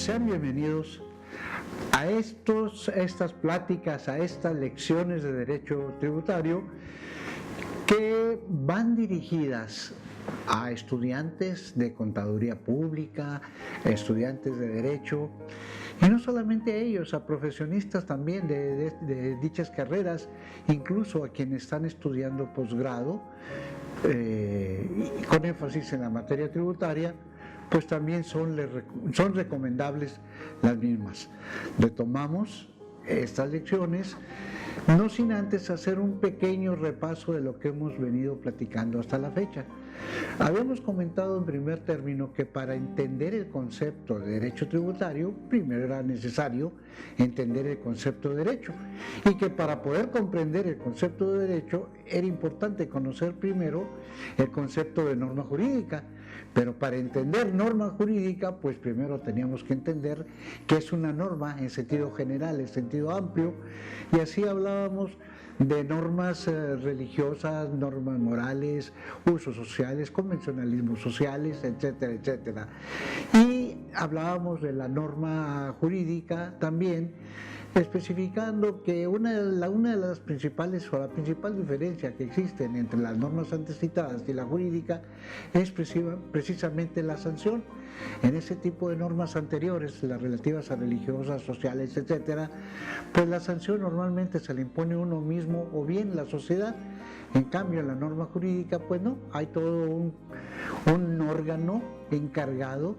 Sean bienvenidos a estas pláticas, a estas lecciones de derecho tributario que van dirigidas a estudiantes de contaduría pública, estudiantes de derecho, y no solamente a ellos, a profesionistas también de dichas carreras, incluso a quienes están estudiando posgrado, con énfasis en la materia tributaria, pues también son recomendables las mismas. Retomamos estas lecciones, no sin antes hacer un pequeño repaso de lo que hemos venido platicando hasta la fecha. Habíamos comentado en primer término que para entender el concepto de derecho tributario, primero era necesario entender el concepto de derecho, y que para poder comprender el concepto de derecho era importante conocer primero el concepto de norma jurídica. Pero para entender norma jurídica, pues primero teníamos que entender qué es una norma en sentido general, en sentido amplio, y así hablábamos de normas religiosas, normas morales, usos sociales, convencionalismos sociales, etcétera, etcétera. Y hablábamos de la norma jurídica también, especificando que una de las principales, o la principal diferencia que existen entre las normas antes citadas y la jurídica es precisamente la sanción. En ese tipo de normas anteriores, las relativas a religiosas, sociales, etcétera, pues la sanción normalmente se le impone uno mismo o bien la sociedad. En cambio, en la norma jurídica, pues no, hay todo un órgano encargado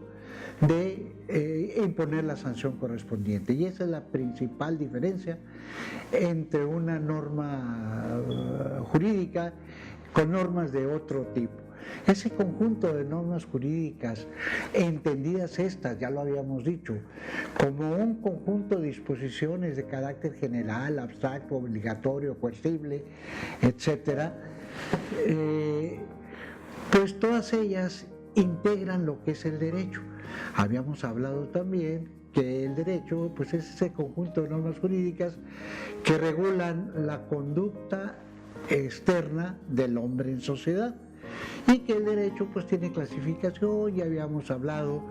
de imponer la sanción correspondiente, y esa es la principal diferencia entre una norma jurídica con normas de otro tipo. Ese conjunto de normas jurídicas, entendidas estas, ya lo habíamos dicho, como un conjunto de disposiciones de carácter general, abstracto, obligatorio, coercible, etcétera, pues todas ellas integran lo que es el derecho. Habíamos hablado también que el derecho pues es ese conjunto de normas jurídicas que regulan la conducta externa del hombre en sociedad, y que el derecho pues tiene clasificación. Ya habíamos hablado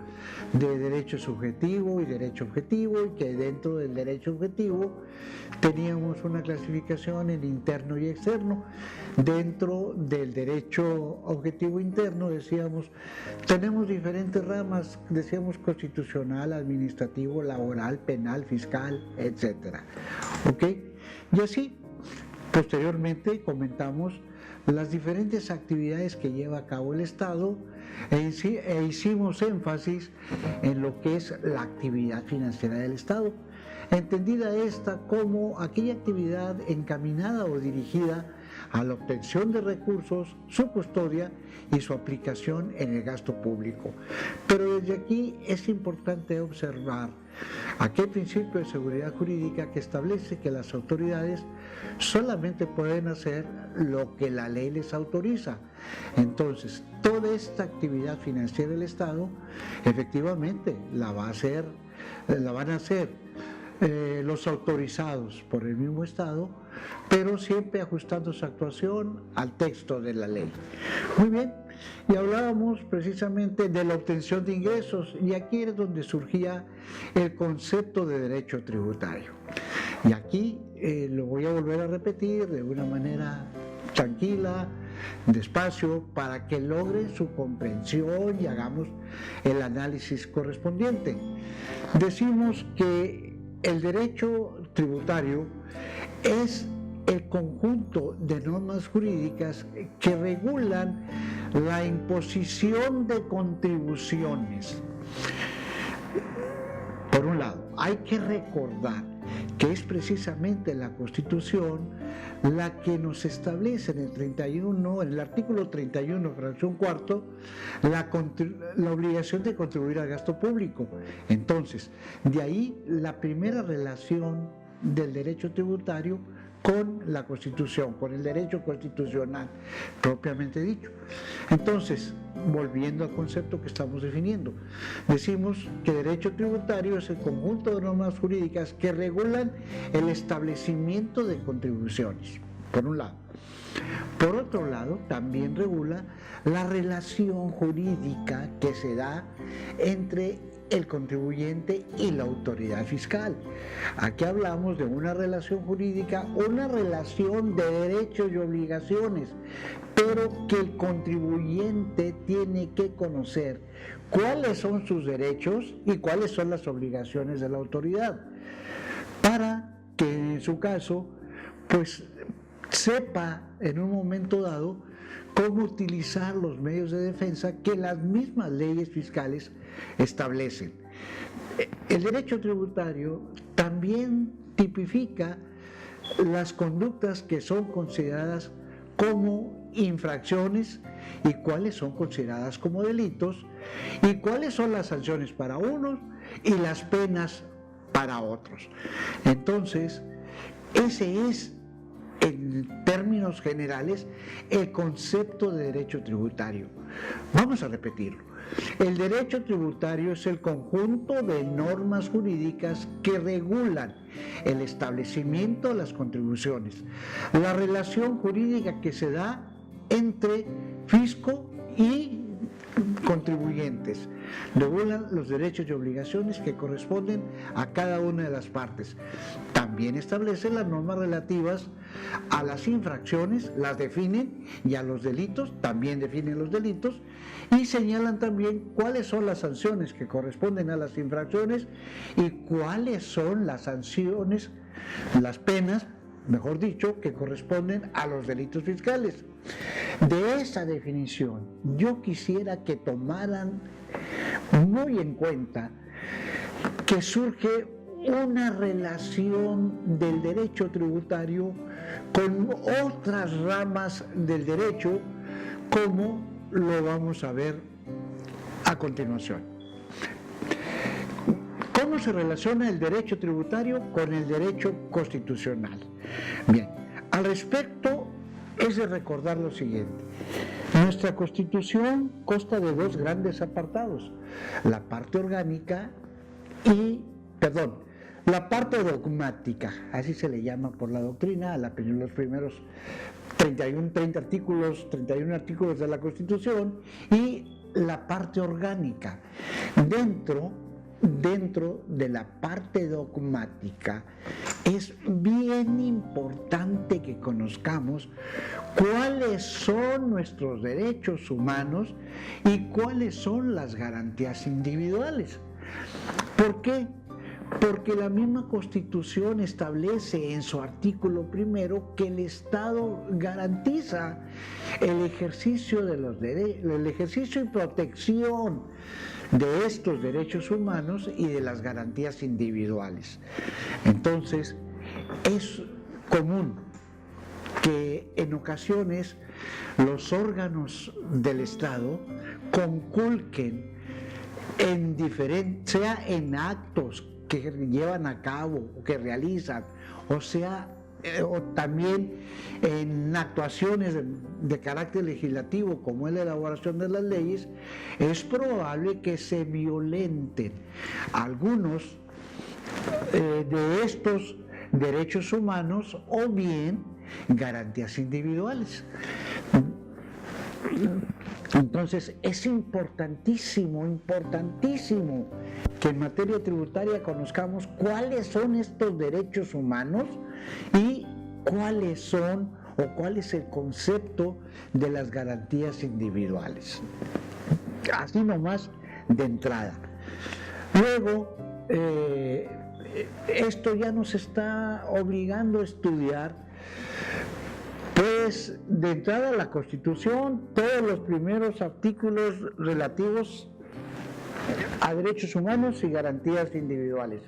de derecho subjetivo y derecho objetivo, y que dentro del derecho objetivo teníamos una clasificación en interno y externo. Dentro del derecho objetivo interno, decíamos, tenemos diferentes ramas, decíamos constitucional, administrativo, laboral, penal, fiscal, etcétera. ¿Ok? Y así, posteriormente comentamos las diferentes actividades que lleva a cabo el Estado e hicimos énfasis en lo que es la actividad financiera del Estado, entendida esta como aquella actividad encaminada o dirigida a la obtención de recursos, su custodia y su aplicación en el gasto público. Pero desde aquí es importante observar aquel principio de seguridad jurídica que establece que las autoridades solamente pueden hacer lo que la ley les autoriza. Entonces, toda esta actividad financiera del Estado, efectivamente, la van a hacer los autorizados por el mismo Estado, pero siempre ajustando su actuación al texto de la ley. Muy bien, y hablábamos precisamente de la obtención de ingresos, y aquí es donde surgía el concepto de derecho tributario. Y aquí lo voy a volver a repetir de una manera tranquila, despacio, para que logren su comprensión y hagamos el análisis correspondiente. Decimos que el derecho tributario es el conjunto de normas jurídicas que regulan la imposición de contribuciones. Por un lado, hay que recordar que es precisamente la Constitución la que nos establece en el artículo 31, fracción cuarto, la obligación de contribuir al gasto público. Entonces, de ahí la primera relación del derecho tributario con la Constitución, con el derecho constitucional propiamente dicho. Entonces, volviendo al concepto que estamos definiendo, decimos que derecho tributario es el conjunto de normas jurídicas que regulan el establecimiento de contribuciones. por un lado. Por otro lado, también regula la relación jurídica que se da entre el contribuyente y la autoridad fiscal. Aquí hablamos de una relación jurídica, una relación de derechos y obligaciones, pero que el contribuyente tiene que conocer cuáles son sus derechos y cuáles son las obligaciones de la autoridad, para que en su caso, pues sepa en un momento dado cómo utilizar los medios de defensa que las mismas leyes fiscales establecen. El derecho tributario también tipifica las conductas que son consideradas como infracciones y cuáles son consideradas como delitos y cuáles son las sanciones para unos y las penas para otros. Entonces, ese es, en términos generales, el concepto de derecho tributario. Vamos a repetirlo. El derecho tributario es el conjunto de normas jurídicas que regulan el establecimiento de las contribuciones, la relación jurídica que se da entre fisco y contribuyentes, regulan los derechos y obligaciones que corresponden a cada una de las partes. También establece las normas relativas a las infracciones, las definen, y a los delitos, también definen los delitos, y señalan también cuáles son las sanciones que corresponden a las infracciones y cuáles son las sanciones, las penas, mejor dicho, que corresponden a los delitos fiscales. De esa definición, yo quisiera que tomaran muy en cuenta que surge una relación del derecho tributario con otras ramas del derecho, como lo vamos a ver a continuación. ¿Cómo se relaciona el derecho tributario con el derecho constitucional? Bien, al respecto es de recordar lo siguiente. Nuestra Constitución consta de dos grandes apartados, la parte orgánica y, la parte dogmática, así se le llama por la doctrina a los primeros 31 artículos de la Constitución, y la parte orgánica. Dentro de la parte dogmática es bien importante que conozcamos cuáles son nuestros derechos humanos y cuáles son las garantías individuales. ¿Por qué? Porque la misma Constitución establece en su artículo primero que el Estado garantiza el ejercicio de el ejercicio y protección de estos derechos humanos y de las garantías individuales. Entonces, es común que en ocasiones los órganos del Estado conculquen sea en actos que llevan a cabo o que realizan, o también en actuaciones de carácter legislativo, como es la elaboración de las leyes, es probable que se violenten algunos de estos derechos humanos o bien garantías individuales. Entonces es importantísimo que en materia tributaria conozcamos cuáles son estos derechos humanos y cuál es el concepto de las garantías individuales. Así nomás de entrada. Luego, esto ya nos está obligando a estudiar, pues, de entrada la Constitución, todos los primeros artículos relativos a derechos humanos y garantías individuales.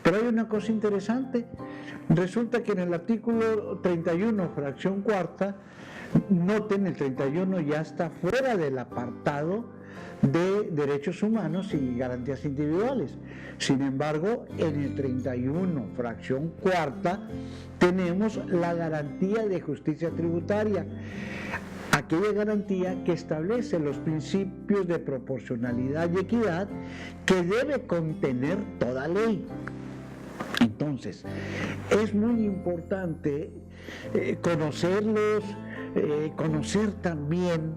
Pero hay una cosa interesante, resulta que en el artículo 31, fracción cuarta, noten, el 31 ya está fuera del apartado de derechos humanos y garantías individuales. Sin embargo, en el 31, fracción cuarta, tenemos la garantía de justicia tributaria, aquella garantía que establece los principios de proporcionalidad y equidad que debe contener toda ley. Entonces, es muy importante conocerlos, conocer también,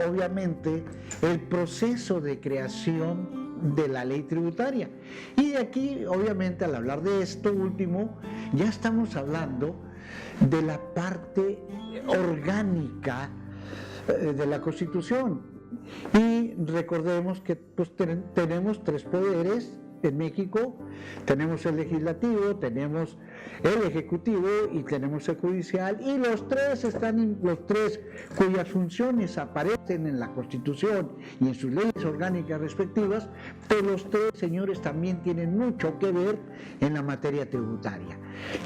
obviamente, el proceso de creación de la ley tributaria. Y de aquí, obviamente, al hablar de esto último, ya estamos hablando de la parte orgánica de la Constitución. Y recordemos que pues, tenemos tres poderes en México: tenemos el legislativo, tenemos el ejecutivo y tenemos el judicial, y los tres cuyas funciones aparecen en la Constitución y en sus leyes orgánicas respectivas, pues los tres, señores, también tienen mucho que ver en la materia tributaria.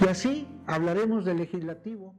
Y así hablaremos del legislativo.